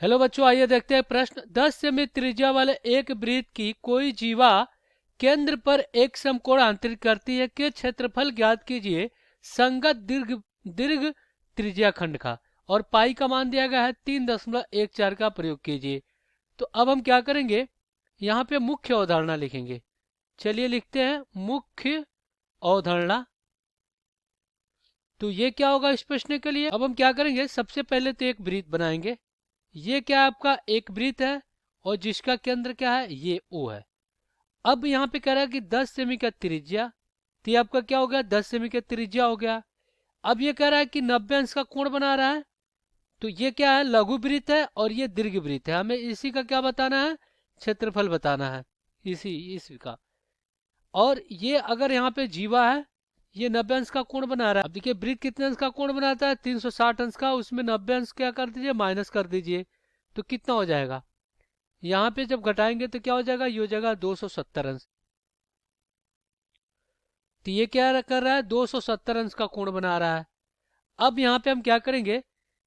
Hello बच्चों, आइए देखते हैं प्रश्न। 10 सेमी त्रिज्या वाले एक वृत्त की कोई जीवा केंद्र पर एक समकोण आंतरित करती है के क्षेत्रफल ज्ञात कीजिए संगत दीर्घ दीर्घ त्रिज्या खंड का। और पाई का मान दिया गया है 3.14 का प्रयोग कीजिए। तो अब हम क्या करेंगे, यहाँ पे मुख्य अवधारणा लिखेंगे। चलिए लिखते हैं मुख्य अवधारणा। तो ये क्या होगा इस प्रश्न के लिए। अब हम क्या करेंगे, सबसे पहले तो एक वृत्त बनाएंगे। ये क्या है, आपका एक वृत्त है और जिसका केंद्र क्या है, ये O है। अब यहाँ पे कह रहा है कि 10 सेमी का त्रिज्या, तो ये आपका क्या हो गया, 10 सेमी का त्रिज्या हो गया। अब ये कह रहा है कि 90 अंश का कोण बना रहा है। तो ये क्या है, लघु वृत्त है और ये दीर्घ वृत्त है। हमें इसी का क्या बताना है, क्षेत्रफल बताना है इसी का। और ये अगर यहाँ पे जीवा है, ये 90 अंश का कोण बना रहा है। अब देखिए वृत्त कितने अंश का कोण बनाता है, 360 अंश का। उसमें 90 अंश क्या कर दीजिए, माइनस कर दीजिए। तो कितना हो जाएगा, यहाँ पे जब घटाएंगे तो क्या हो जाएगा, ये हो जाएगा 270 अंश। तो ये क्या कर रहा है, 270 अंश का कोण बना रहा है। अब यहाँ पे हम क्या करेंगे,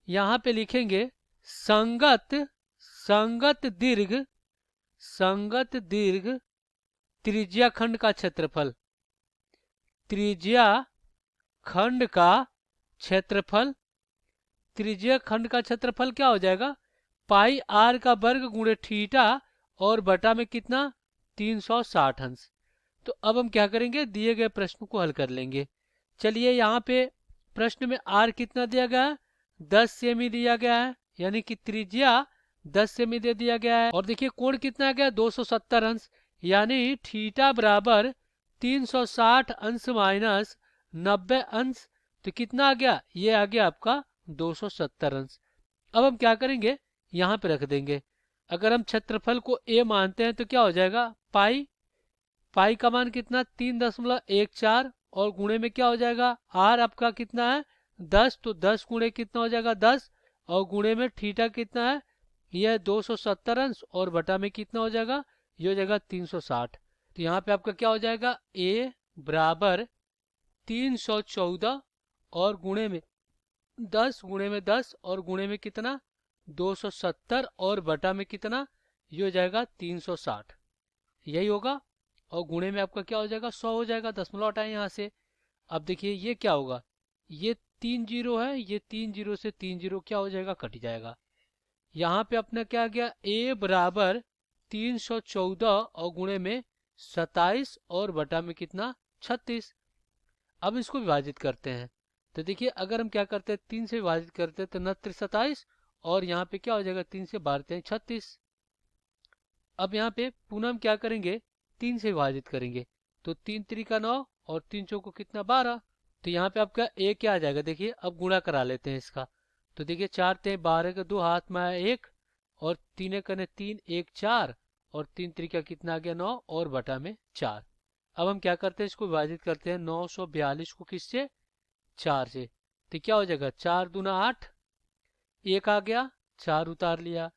यहाँ पे लिखेंगे संगत संगत दीर्घ संगत दीर्घ त्रिज्या खंड का क्षेत्रफल। त्रिज्या खंड का क्षेत्रफल, त्रिज्या खंड का क्षेत्रफल क्या हो जाएगा, पाई आर का वर्ग गुणे थीटा और बटा में कितना, 360 अंश। तो अब हम क्या करेंगे, दिए गए प्रश्न को हल कर लेंगे। चलिए यहाँ पे प्रश्न में आर कितना दिया गया है, 10 सेमी दिया गया है, यानी कि त्रिज्या 10 सेमी दे दिया गया है। और देखिए कोण कितना आ गया, 270 अंश, यानी थीटा बराबर 360 अंश माइनस 90 अंश। तो कितना आ गया, ये आ गया आपका 270 अंश। अब हम क्या करेंगे, यहाँ पे रख देंगे। अगर हम क्षेत्रफल को ए मानते हैं तो क्या हो जाएगा, पाई पाई का मान कितना, 3.14, और गुणे में क्या हो जाएगा, आर आपका कितना है 10, तो 10 गुणे कितना हो जाएगा 10, और गुणे में थीटा कितना है, यह 270 अंश, और बटा में कितना हो जाएगा, ये हो जाएगा 360। तो यहाँ पे आपका क्या हो जाएगा, ए बराबर 314 और गुणे में 10, गुणे में 10 और गुणे में कितना 270 और बटा में कितना, ये हो जाएगा 360, यही होगा। और गुणे में आपका क्या हो जाएगा, 100 हो जाएगा। दशमलव हटाए यहाँ से। अब देखिए ये क्या होगा, ये 3 जीरो है, ये 3 जीरो से 3 जीरो क्या हो जाएगा, कट जाएगा। यहाँ पे अपना क्या आ गया, a बराबर 314 और गुणे में 27 और बटा में कितना 36। अब इसको विभाजित करते हैं। तो देखिए अगर हम क्या करते हैं, 3 से विभाजित करते हैं तो 9 27, और यहाँ पे क्या हो जाएगा, 3 से बारते हैं 36। अब यहाँ पे पुनः हम क्या करेंगे, 3 से विभाजित करेंगे। तो 3 त्रिका 9 और 3 चौको कितना 12। तो यहाँ पे आपका a क्या आ जाएगा, देखिए अब गुणा करा लेते हैं इसका। तो देखिए 4 ते 12 के 2 हाथ में आया 1, और 3 कने 3 1 4, और 3 त्रिका कितना आ गया 9 और बटा में 4। अब हम क्या करते हैं, इसको विभाजित करते हैं 942 को किससे, 4 से। तो क्या हो जाएगा, 4 दूना 8, 1 आ गया, 4 उतार लिया,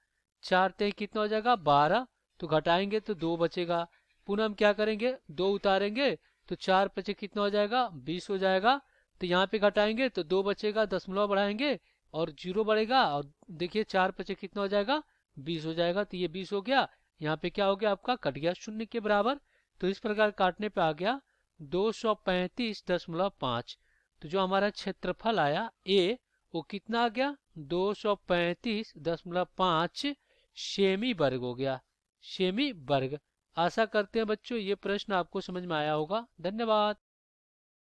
4 ते कितना हो जाएगा 12, तो घटाएंगे तो 2 बचेगा। पुनः हम क्या करेंगे, 2 उतारेंगे तो 4 पचे कितना हो जाएगा 20 हो जाएगा। तो यहाँ पे घटाएंगे तो 2 बचेगा, दशमलव बढ़ाएंगे और 0 बढ़ेगा, और देखिए 4 पचे कितना हो जाएगा 20 हो जाएगा। तो ये 20 हो गया, यहाँ पे क्या हो गया आपका, कट गया शून्य के बराबर। तो इस प्रकार काटने पे आ गया 235.5। तो जो हमारा क्षेत्रफल आया ए, वो कितना आ गया 235.5 सेमी वर्ग हो गया, सेमी वर्ग। आशा करते हैं बच्चों ये प्रश्न आपको समझ में आया होगा। धन्यवाद।